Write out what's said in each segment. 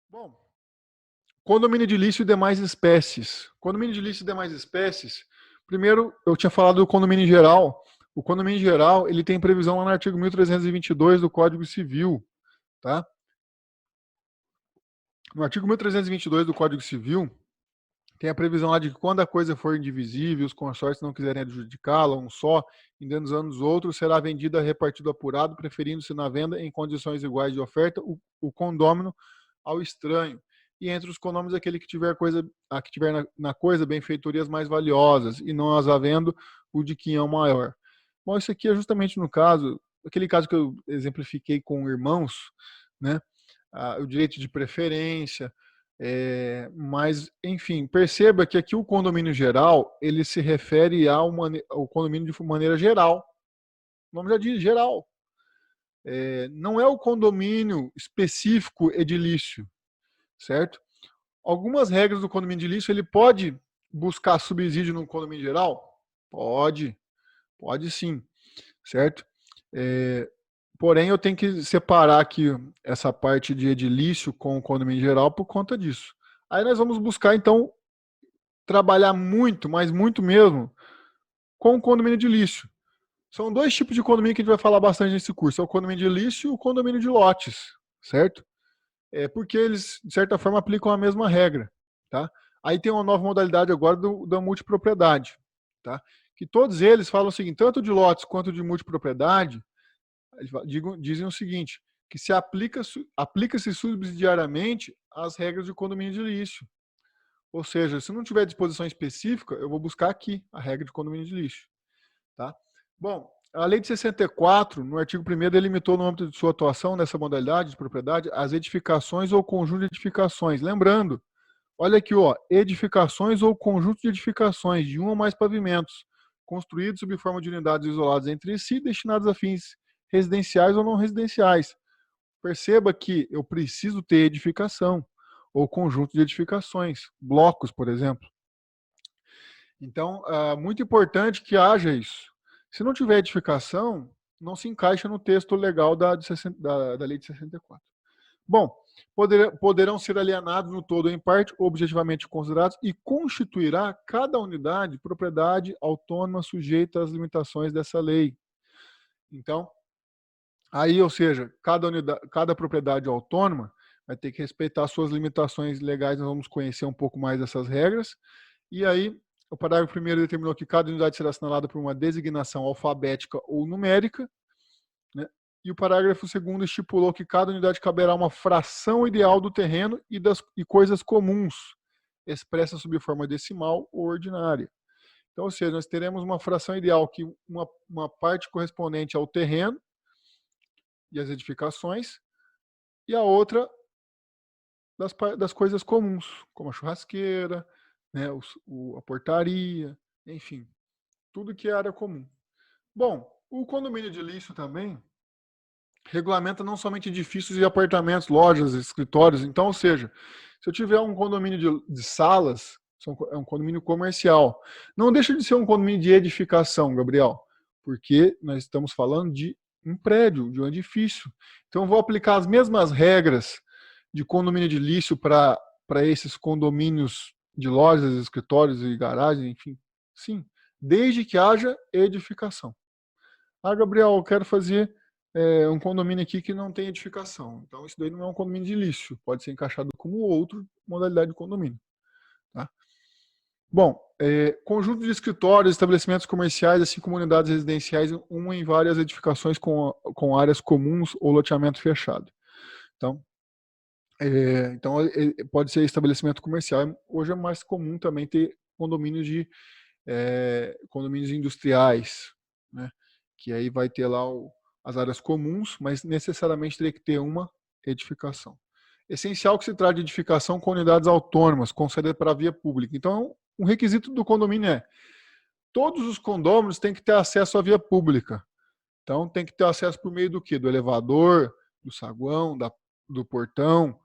Bom, condomínio edilício e demais espécies. Condomínio edilício e demais espécies, primeiro eu tinha falado do condomínio geral. O condomínio geral, ele tem previsão lá no artigo 1322 do Código Civil, tá? No artigo 1322 do Código Civil, tem a previsão lá de que quando a coisa for indivisível, os consórcios não quiserem adjudicá-la, um só, indenizando os outros, será vendida repartido apurado, preferindo-se na venda em condições iguais de oferta o condômino ao estranho. E entre os condôminos, aquele que tiver, que tiver na coisa benfeitorias mais valiosas, e não as havendo o de quinhão maior. Bom, isso aqui é justamente no caso, aquele caso que eu exemplifiquei com irmãos, né? O direito de preferência, mas, enfim, perceba que aqui o condomínio geral, ele se refere ao condomínio de maneira geral. O nome já diz, geral. Não é o condomínio específico edilício, certo? Algumas regras do condomínio edilício, ele pode buscar subsídio no condomínio geral? Pode sim, certo? Porém, eu tenho que separar aqui essa parte de edilício com o condomínio geral por conta disso. Aí nós vamos buscar, então, trabalhar muito, mas muito mesmo, com o condomínio edilício. São dois tipos de condomínio que a gente vai falar bastante nesse curso. É o condomínio edilício e o condomínio de lotes, certo? Porque eles, de certa forma, aplicam a mesma regra, tá? Aí tem uma nova modalidade agora da multipropriedade, tá? Que todos eles falam o seguinte, tanto de lotes quanto de multipropriedade, dizem o seguinte, que se aplica-se subsidiariamente as regras de condomínio edilício. Ou seja, se não tiver disposição específica, eu vou buscar aqui a regra de condomínio edilício. Tá? Bom, a lei de 64, no artigo 1º, delimitou no âmbito de sua atuação nessa modalidade de propriedade as edificações ou conjunto de edificações. Lembrando, olha aqui, ó, edificações ou conjunto de edificações de um ou mais pavimentos, construídos sob forma de unidades isoladas entre si, destinadas a fins residenciais ou não residenciais. Perceba que eu preciso ter edificação ou conjunto de edificações, blocos, por exemplo. Então, muito importante que haja isso. Se não tiver edificação, não se encaixa no texto legal da lei de 64. Bom, poderão ser alienados no todo ou em parte, objetivamente considerados, e constituirá cada unidade propriedade autônoma sujeita às limitações dessa lei. Então, aí, ou seja, cada propriedade autônoma vai ter que respeitar suas limitações legais, nós vamos conhecer um pouco mais dessas regras, e aí o parágrafo 1º determinou que cada unidade será assinalada por uma designação alfabética ou numérica, né? E o parágrafo 2º estipulou que cada unidade caberá uma fração ideal do terreno e coisas comuns, expressas sob forma decimal ou ordinária. Então, ou seja, nós teremos uma fração ideal, que uma parte correspondente ao terreno e às edificações, e a outra das coisas comuns, como a churrasqueira, né, a portaria, enfim, tudo que é área comum. Bom, o condomínio edilício também regulamenta não somente edifícios e apartamentos, lojas, escritórios. Então, ou seja, se eu tiver um condomínio de salas, é um condomínio comercial. Não deixa de ser um condomínio de edificação, Gabriel, porque nós estamos falando de um prédio, de um edifício. Então, eu vou aplicar as mesmas regras de condomínio edilício para esses condomínios de lojas, escritórios e garagens, enfim. Sim, desde que haja edificação. Gabriel, eu quero fazer um condomínio aqui que não tem edificação. Então, isso daí não é um condomínio edilício. Pode ser encaixado como outra modalidade de condomínio. Tá? Bom, conjunto de escritórios, estabelecimentos comerciais, assim como unidades residenciais, uma em várias edificações com áreas comuns ou loteamento fechado. Então, pode ser estabelecimento comercial. Hoje é mais comum também ter condomínios industriais, né? Que aí vai ter lá as áreas comuns, mas necessariamente teria que ter uma edificação. Essencial que se trate de edificação com unidades autônomas, concedida para a via pública. Então, um requisito do condomínio todos os condôminos têm que ter acesso à via pública. Então, tem que ter acesso por meio do quê? Do elevador, do saguão, do portão,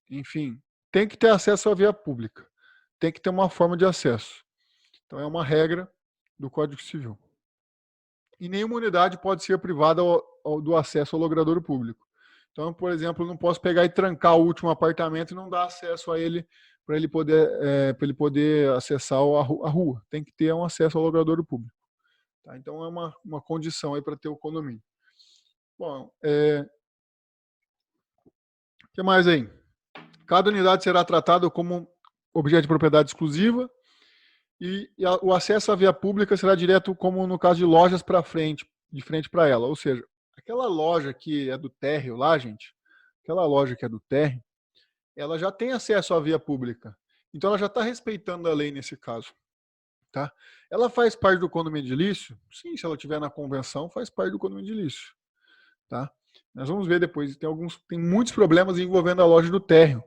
enfim, tem que ter acesso à via pública. Tem que ter uma forma de acesso. Então, é uma regra do Código Civil. E nenhuma unidade pode ser privada do acesso ao logrador público. Então, por exemplo, eu não posso pegar e trancar o último apartamento e não dar acesso a ele para ele poder acessar a rua. Tem que ter um acesso ao logradouro público. Tá? Então, é uma condição aí para ter o condomínio. Bom, o que mais aí? Cada unidade será tratada como objeto de propriedade exclusiva e o acesso à via pública será direto, como no caso de lojas de frente para ela. Ou seja, aquela loja que é do térreo lá, gente, aquela loja que é do térreo, ela já tem acesso à via pública. Então, ela já está respeitando a lei nesse caso. Tá? Ela faz parte do condomínio edilício? Sim, se ela estiver na convenção, faz parte do condomínio edilício. Tá? Nós vamos ver depois. Tem muitos problemas envolvendo a loja do térreo,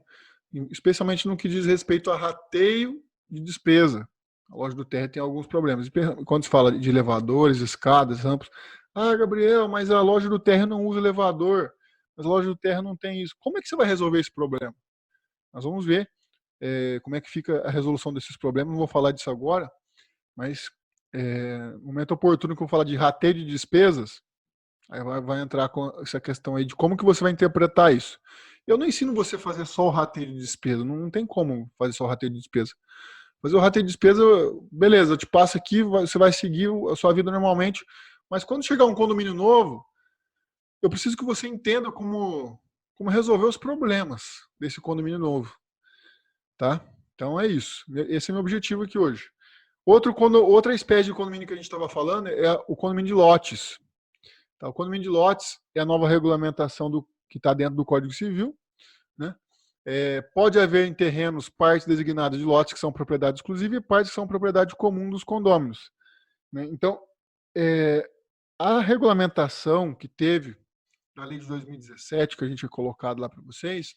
especialmente no que diz respeito a rateio de despesa. A loja do térreo tem alguns problemas. Quando se fala de elevadores, escadas, rampas, Gabriel, mas a loja do térreo não usa elevador, mas a loja do térreo não tem isso. Como é que você vai resolver esse problema? Nós vamos ver como é que fica a resolução desses problemas. Não vou falar disso agora, mas no momento oportuno que eu vou falar de rateio de despesas, aí vai entrar com essa questão aí de como que você vai interpretar isso. Eu não ensino você a fazer só o rateio de despesa, não tem como fazer só o rateio de despesa. Fazer o rateio de despesa, beleza, eu te passo aqui, você vai seguir a sua vida normalmente, mas quando chegar um condomínio novo, eu preciso que você entenda como resolver os problemas desse condomínio novo. Tá? Então é isso. Esse é o meu objetivo aqui hoje. Outra espécie de condomínio que a gente estava falando é o condomínio de lotes. Tá? O condomínio de lotes é a nova regulamentação que está dentro do Código Civil. Né? Pode haver em terrenos partes designadas de lotes que são propriedade exclusiva e partes que são propriedade comum dos condôminos. Né? Então, a regulamentação que teve na lei de 2017, que a gente tinha colocado lá para vocês,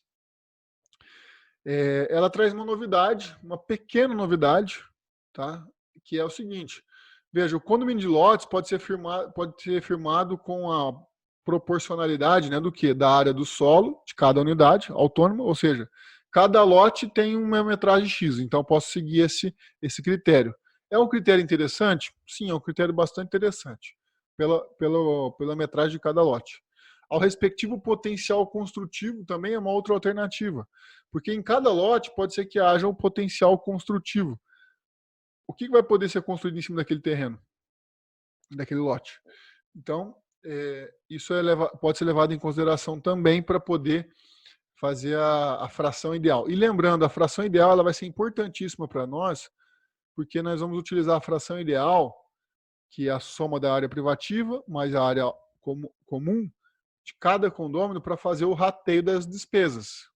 ela traz uma novidade, uma pequena novidade, tá? Que é o seguinte: veja, o condomínio de lotes pode ser firmado com a proporcionalidade, né, do que? Da área do solo de cada unidade autônoma, ou seja, cada lote tem uma metragem X, então eu posso seguir esse critério. É um critério interessante? Sim, é um critério bastante interessante, pela metragem de cada lote. Ao respectivo potencial construtivo também é uma outra alternativa, porque em cada lote pode ser que haja um potencial construtivo. O que vai poder ser construído em cima daquele terreno, daquele lote? Então, isso pode ser levado em consideração também para poder fazer a fração ideal. E lembrando, a fração ideal ela vai ser importantíssima para nós, porque nós vamos utilizar a fração ideal, que é a soma da área privativa mais a área comum de cada condômino, para fazer o rateio das despesas.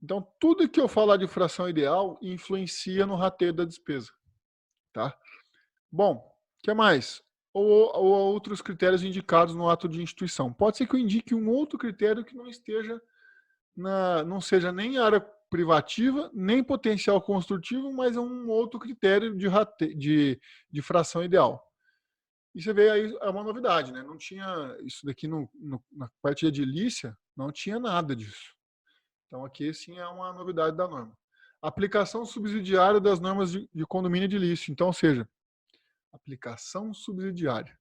Então, tudo que eu falar de fração ideal influencia no rateio da despesa. Tá? Bom, o que mais? Ou outros critérios indicados no ato de instituição. Pode ser que eu indique um outro critério que não seja nem área privativa, nem potencial construtivo, mas é um outro critério de fração ideal. E você vê aí, é uma novidade, né? Não tinha isso daqui na parte edilícia, não tinha nada disso. Então aqui sim é uma novidade da norma. Aplicação subsidiária das normas de condomínio edilício. Então, ou seja, aplicação subsidiária.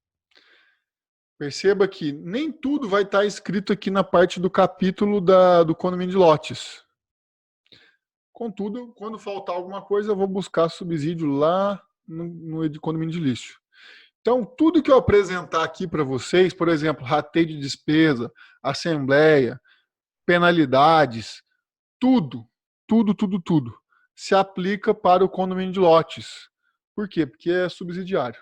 Perceba que nem tudo vai estar escrito aqui na parte do capítulo do condomínio de lotes. Contudo, quando faltar alguma coisa, eu vou buscar subsídio lá no condomínio edilício. Então, tudo que eu apresentar aqui para vocês, por exemplo, rateio de despesa, assembleia, penalidades, tudo, se aplica para o condomínio de lotes. Por quê? Porque é subsidiário.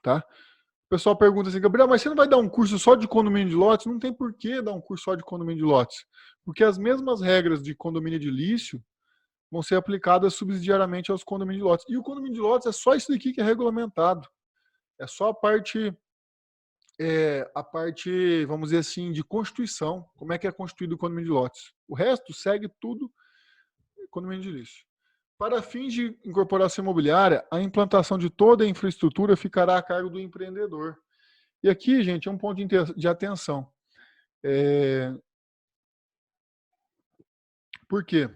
Tá? O pessoal pergunta assim, Gabriel, mas você não vai dar um curso só de condomínio de lotes? Não tem por que dar um curso só de condomínio de lotes. Porque as mesmas regras de condomínio edilício vão ser aplicadas subsidiariamente aos condomínios de lotes. E o condomínio de lotes é só isso daqui que é regulamentado. É só a parte, vamos dizer assim, de constituição. Como é que é constituído o condomínio de lotes. O resto segue tudo condomínio de edilício. Para fins de incorporação imobiliária, a implantação de toda a infraestrutura ficará a cargo do empreendedor. E aqui, gente, é um ponto de atenção. Por quê?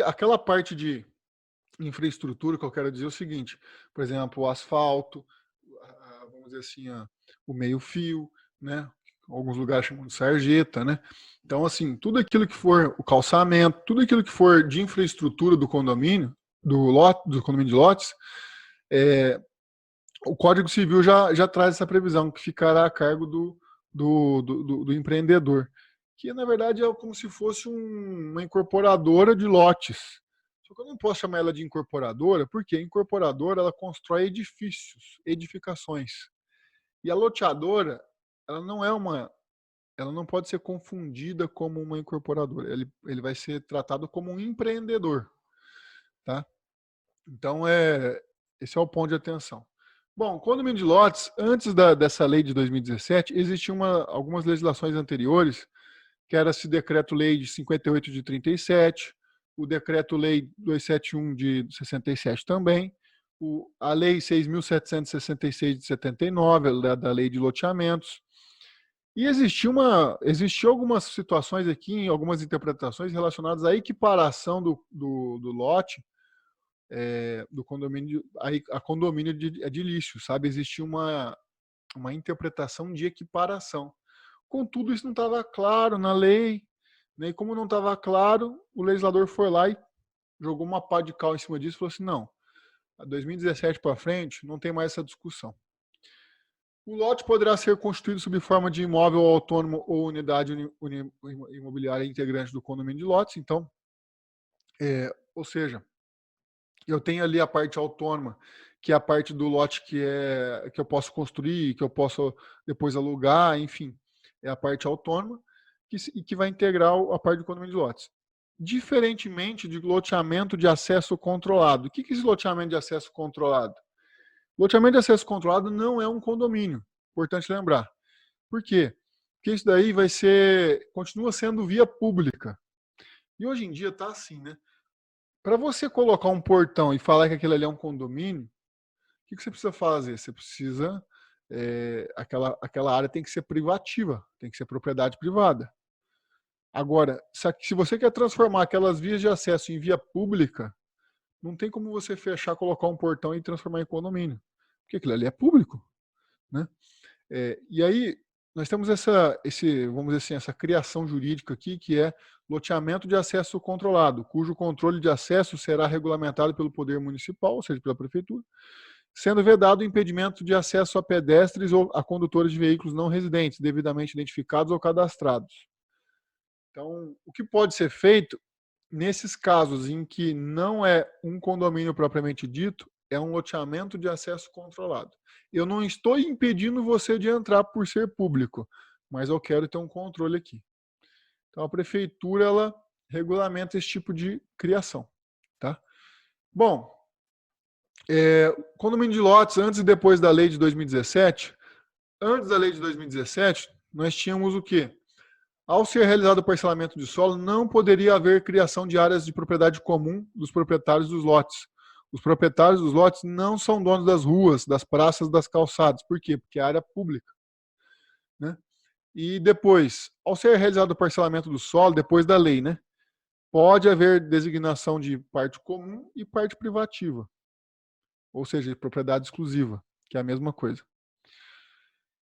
Aquela parte de infraestrutura que eu quero dizer é o seguinte, por exemplo, o asfalto, vamos dizer assim, o meio-fio, né? alguns lugares chamam de sarjeta, né? Então, assim, tudo aquilo que for o calçamento, tudo aquilo que for de infraestrutura do condomínio, do condomínio de lotes, o Código Civil já traz essa previsão, que ficará a cargo do empreendedor, que na verdade é como se fosse uma incorporadora de lotes. Só que eu não posso chamar ela de incorporadora, porque a incorporadora ela constrói edifícios, edificações. E a loteadora, ela não pode ser confundida como uma incorporadora. Ele vai ser tratado como um empreendedor, tá? Então esse é o ponto de atenção. Bom, condomínio de lotes, antes dessa lei de 2017, existiam algumas legislações anteriores, que era esse decreto-lei de 58 de 37, o decreto-lei 271 de 67 também, a lei 6.766 de 79, da lei de loteamentos. E existiu algumas situações aqui, algumas interpretações relacionadas à equiparação do lote, do condomínio, a condomínio edilício, sabe? Existia uma interpretação de equiparação. Contudo, isso não estava claro na lei, né? E como não estava claro, o legislador foi lá e jogou uma pá de cal em cima disso e falou assim, não, a 2017 para frente não tem mais essa discussão. O lote poderá ser constituído sob forma de imóvel autônomo ou unidade imobiliária integrante do condomínio de lotes. Então, ou seja, eu tenho ali a parte autônoma, que é a parte do lote que eu posso construir, que eu posso depois alugar, enfim, é a parte autônoma que vai integrar a parte do condomínio de lotes. Diferentemente de loteamento de acesso controlado. O que é esse loteamento de acesso controlado? Loteamento de acesso controlado não é um condomínio, importante lembrar. Por quê? Porque isso daí continua sendo via pública. E hoje em dia está assim, né? Para você colocar um portão e falar que aquilo ali é um condomínio, o que você precisa fazer? Você precisa... aquela área tem que ser privativa, tem que ser propriedade privada. Agora, se você quer transformar aquelas vias de acesso em via pública, não tem como você fechar, colocar um portão e transformar em condomínio, porque aquilo ali é público, né? E aí nós temos vamos dizer assim, essa criação jurídica aqui, que é loteamento de acesso controlado, cujo controle de acesso será regulamentado pelo poder municipal, ou seja, pela prefeitura, sendo vedado o impedimento de acesso a pedestres ou a condutores de veículos não residentes, devidamente identificados ou cadastrados. Então, o que pode ser feito nesses casos em que não é um condomínio propriamente dito, é um loteamento de acesso controlado. Eu não estou impedindo você de entrar por ser público, mas eu quero ter um controle aqui. Então, a prefeitura, ela regulamenta esse tipo de criação, tá? Bom, condomínio de lotes, antes e depois da lei de 2017, antes da lei de 2017, nós tínhamos o quê? Ao ser realizado o parcelamento de solo, não poderia haver criação de áreas de propriedade comum dos proprietários dos lotes. Os proprietários dos lotes não são donos das ruas, das praças, das calçadas. Por quê? Porque é área pública, né? E depois, ao ser realizado o parcelamento do solo, depois da lei, né? Pode haver designação de parte comum e parte privativa. Ou seja, de propriedade exclusiva, que é a mesma coisa.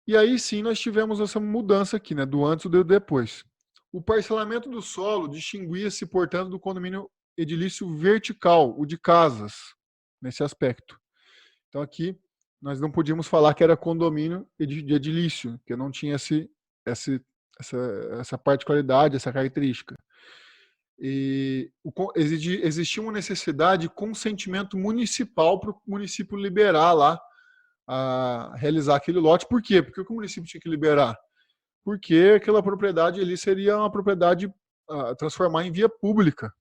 E aí sim nós tivemos essa mudança aqui, né, do antes e do depois. O parcelamento do solo distinguia-se, portanto, do condomínio edilício vertical, o de casas, nesse aspecto. Então aqui nós não podíamos falar que era condomínio de edilício, porque não tinha essa particularidade, essa característica. E existia uma necessidade de consentimento municipal para o município liberar lá a realizar aquele lote. Por quê? Porque o município tinha que liberar? Porque aquela propriedade ali seria uma propriedade transformar em via pública.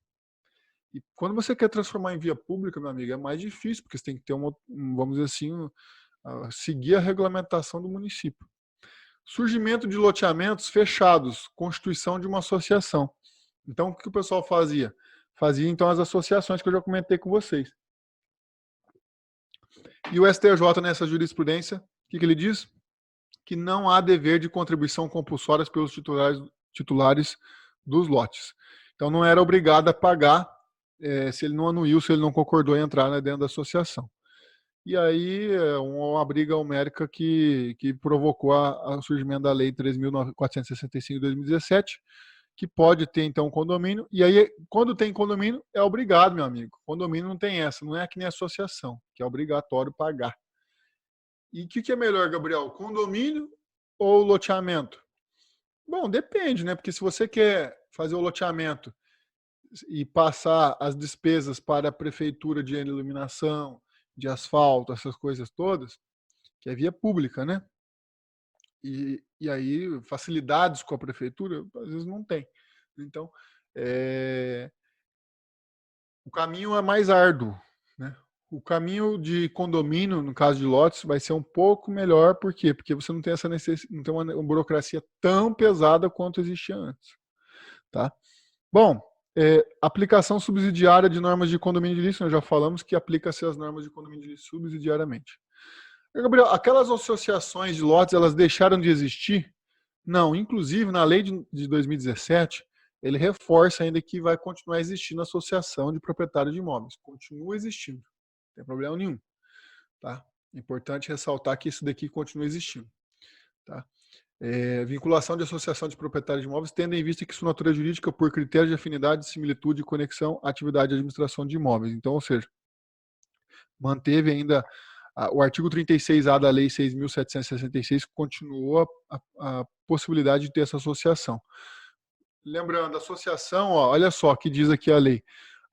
E quando você quer transformar em via pública, meu amigo, é mais difícil, porque você tem que ter vamos dizer assim, seguir a regulamentação do município. Surgimento de loteamentos fechados, constituição de uma associação. Então, o que o pessoal fazia? Fazia, então, as associações que eu já comentei com vocês. E o STJ, nessa jurisprudência, o que ele diz? Que não há dever de contribuição compulsória pelos titulares dos lotes. Então, não era obrigado a pagar se ele não anuiu, se ele não concordou em entrar, né, dentro da associação. e aí uma briga homérica que provocou o surgimento da Lei 3.465 de 2017, que pode ter, então, condomínio, e aí, quando tem condomínio, é obrigado, meu amigo. Condomínio não tem essa, não é que nem associação, que é obrigatório pagar. E o que é melhor, Gabriel, condomínio ou loteamento? Bom, depende, né? Porque se você quer fazer o loteamento e passar as despesas para a prefeitura de iluminação, de asfalto, essas coisas todas, que é via pública, né? E aí, facilidades com a prefeitura, às vezes não tem. Então, o caminho é mais árduo, né? O caminho de condomínio, no caso de lotes, vai ser um pouco melhor, por quê? Porque você não tem essa não tem uma burocracia tão pesada quanto existia antes, tá? Bom, aplicação subsidiária de normas de condomínio edilício, nós já falamos que aplica-se as normas de condomínio edilício subsidiariamente. Gabriel, aquelas associações de lotes, elas deixaram de existir? Não, inclusive na lei de 2017, ele reforça ainda que vai continuar existindo a associação de proprietários de imóveis. Continua existindo, não tem problema nenhum. Tá? É importante ressaltar que isso daqui continua existindo. Tá? Vinculação de associação de proprietários de imóveis, tendo em vista que sua natureza jurídica por critérios de afinidade, similitude e conexão à atividade de administração de imóveis. Então, ou seja, manteve ainda o artigo 36A da Lei 6.766, continuou a possibilidade de ter essa associação. Lembrando, associação, ó, olha só que diz aqui a lei.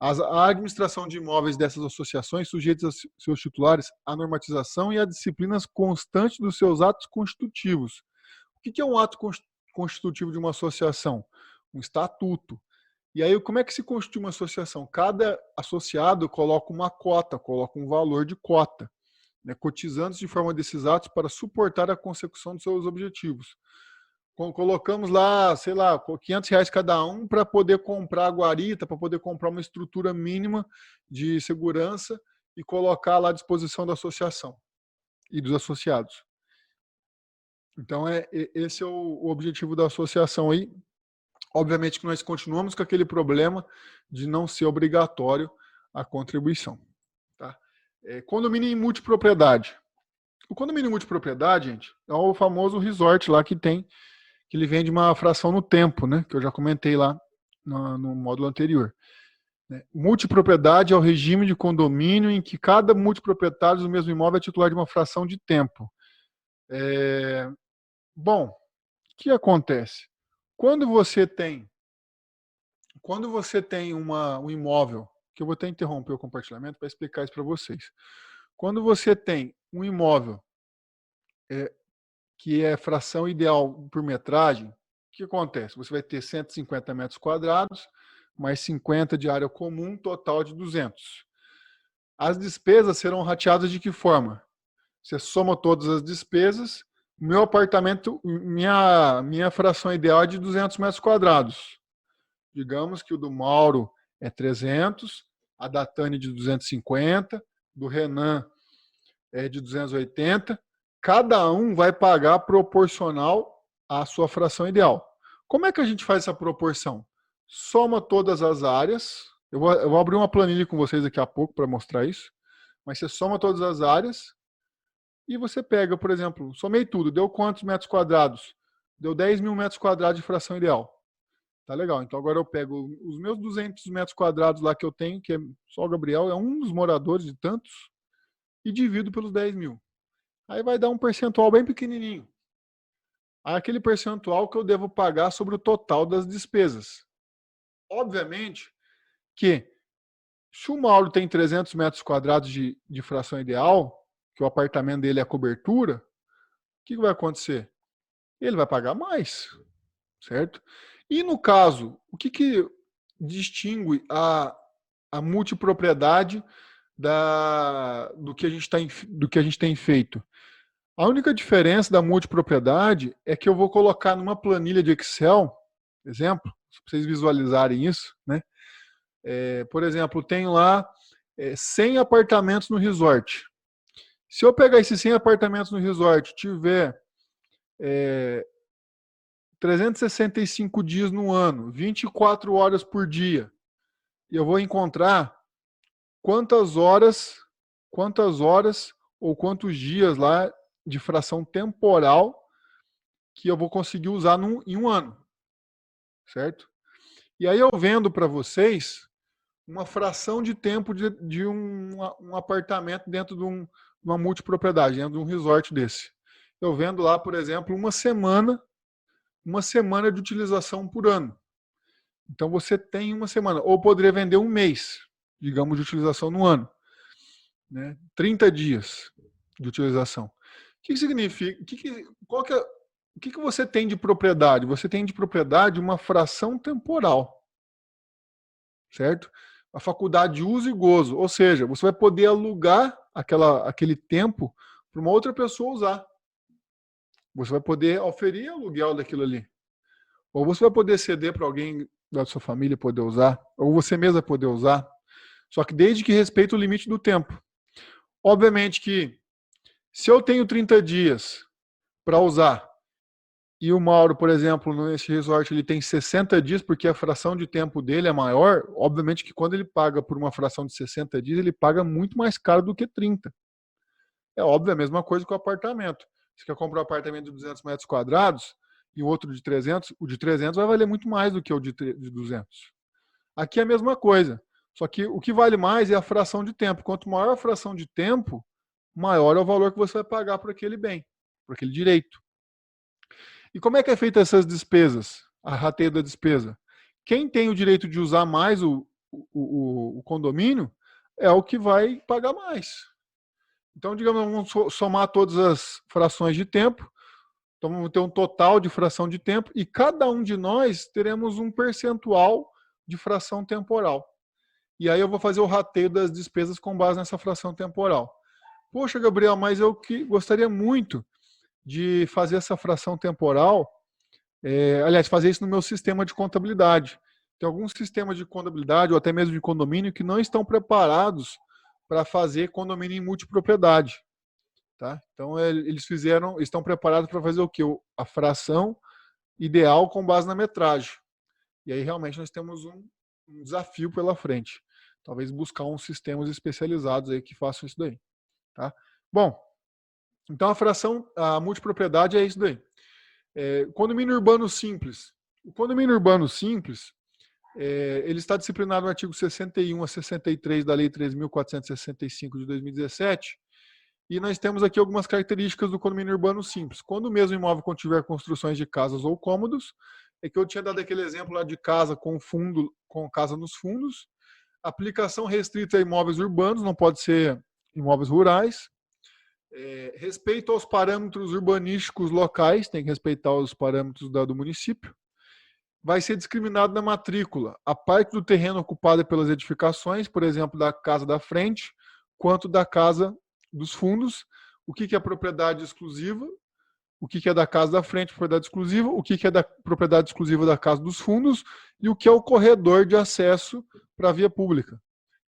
A administração de imóveis dessas associações sujeita seus titulares à normatização e a disciplinas constantes dos seus atos constitutivos. O que é um ato constitutivo de uma associação? Um estatuto. E aí, como é que se constitui uma associação? Cada associado coloca uma cota, coloca um valor de cota, né, cotizando de forma desses atos para suportar a consecução dos seus objetivos. Colocamos lá, sei lá, R$500 cada um para poder comprar a guarita, para poder comprar uma estrutura mínima de segurança e colocar lá à disposição da associação e dos associados. Então, esse é o objetivo da associação aí. Obviamente que nós continuamos com aquele problema de não ser obrigatório a contribuição. Tá? Condomínio em multipropriedade. O condomínio em multipropriedade, gente, é o famoso resort lá que ele vende uma fração no tempo, né? Que eu já comentei lá no módulo anterior. Multipropriedade é o regime de condomínio em que cada multiproprietário do mesmo imóvel é titular de uma fração de tempo. Bom, o que acontece? Quando você tem um imóvel, que eu vou até interromper o compartilhamento para explicar isso para vocês. Quando você tem um imóvel que é fração ideal por metragem, o que acontece? Você vai ter 150 metros quadrados, mais 50 de área comum, total de 200. As despesas serão rateadas de que forma? Você soma todas as despesas, meu apartamento, minha fração ideal é de 200 metros quadrados. Digamos que o do Mauro é 300, a da Tânia de 250, do Renan é de 280. Cada um vai pagar proporcional à sua fração ideal. Como é que a gente faz essa proporção? Soma todas as áreas. Eu vou abrir uma planilha com vocês daqui a pouco para mostrar isso. Mas você soma todas as áreas e você pega, por exemplo, somei tudo. Deu quantos metros quadrados? Deu 10.000 metros quadrados de fração ideal. Tá legal. Então agora eu pego os meus 200 metros quadrados lá que eu tenho, que é só o Gabriel, é um dos moradores de tantos, e divido pelos 10.000. Aí vai dar um percentual bem pequenininho. Aquele percentual que eu devo pagar sobre o total das despesas. Obviamente que se o Mauro tem 300 metros quadrados de fração ideal, que o apartamento dele é a cobertura, o que vai acontecer? Ele vai pagar mais, certo? E no caso, o que distingue a multipropriedade do que a gente tem feito? A única diferença da multipropriedade é que eu vou colocar numa planilha de Excel, exemplo, para vocês visualizarem isso, né? Por exemplo, tenho lá 100 apartamentos no resort. Se eu pegar esses 100 apartamentos no resort, tiver 365 dias no ano, 24 horas por dia, e eu vou encontrar quantas horas ou quantos dias lá de fração temporal que eu vou conseguir usar em um ano, certo? E aí eu vendo para vocês uma fração de tempo de um apartamento dentro de uma multipropriedade, dentro de um resort desse. Eu vendo lá, por exemplo, uma semana de utilização por ano. Então você tem uma semana, ou poderia vender um mês, digamos, de utilização no ano, né? 30 dias de utilização. O que significa? O que você tem de propriedade? Você tem de propriedade uma fração temporal, certo? A faculdade de uso e gozo, ou seja, você vai poder alugar aquele tempo para uma outra pessoa usar. Você vai poder oferir aluguel daquilo ali. Ou você vai poder ceder para alguém da sua família poder usar, ou você mesmo vai poder usar. Só que desde que respeite o limite do tempo. Obviamente que se eu tenho 30 dias para usar e o Mauro, por exemplo, nesse resort ele tem 60 dias porque a fração de tempo dele é maior, obviamente que quando ele paga por uma fração de 60 dias, ele paga muito mais caro do que 30. É óbvio, a mesma coisa com o apartamento. Você quer comprar um apartamento de 200 metros quadrados e o outro de 300, o de 300 vai valer muito mais do que o de 200. Aqui é a mesma coisa. Só que o que vale mais é a fração de tempo. Quanto maior a fração de tempo, maior é o valor que você vai pagar por aquele bem, por aquele direito. E como é que é feita essas despesas? A rateio da despesa. Quem tem o direito de usar mais o condomínio é o que vai pagar mais. Então, digamos, vamos somar todas as frações de tempo. Então, vamos ter um total de fração de tempo e cada um de nós teremos um percentual de fração temporal. E aí eu vou fazer o rateio das despesas com base nessa fração temporal. Poxa, Gabriel, mas eu gostaria muito de fazer essa fração temporal, aliás, fazer isso no meu sistema de contabilidade. Tem alguns sistemas de contabilidade ou até mesmo de condomínio que não estão preparados para fazer condomínio em multipropriedade. Tá? Então eles estão preparados para fazer o quê? A fração ideal com base na metragem. E aí realmente nós temos um desafio pela frente. Talvez buscar uns sistemas especializados aí que façam isso daí. Tá? Bom, então a multipropriedade é isso daí. Condomínio urbano simples. O condomínio urbano simples, ele está disciplinado no artigo 61 a 63 da Lei 3.465 de 2017. E nós temos aqui algumas características do condomínio urbano simples. Quando o mesmo imóvel contiver construções de casas ou cômodos, é que eu tinha dado aquele exemplo lá de casa com fundo, com casa nos fundos. Aplicação restrita a imóveis urbanos, não pode ser imóveis rurais. Respeito aos parâmetros urbanísticos locais, tem que respeitar os parâmetros do município. Vai ser discriminado na matrícula a parte do terreno ocupada pelas edificações, por exemplo, da casa da frente, quanto da casa dos fundos. O que é propriedade exclusiva, o que é da casa da frente, propriedade exclusiva, o que é da propriedade exclusiva da casa dos fundos e o que é o corredor de acesso para a via pública.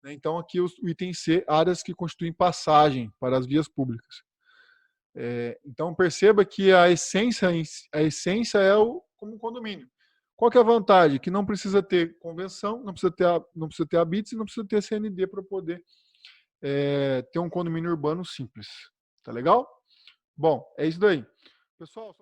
Então, aqui o item C, áreas que constituem passagem para as vias públicas. Então, perceba que a essência é como um condomínio. Qual que é a vantagem? Que não precisa ter convenção, não precisa ter habites e não precisa ter CND para poder ter um condomínio urbano simples. Tá legal? Bom, é isso daí. Pessoal,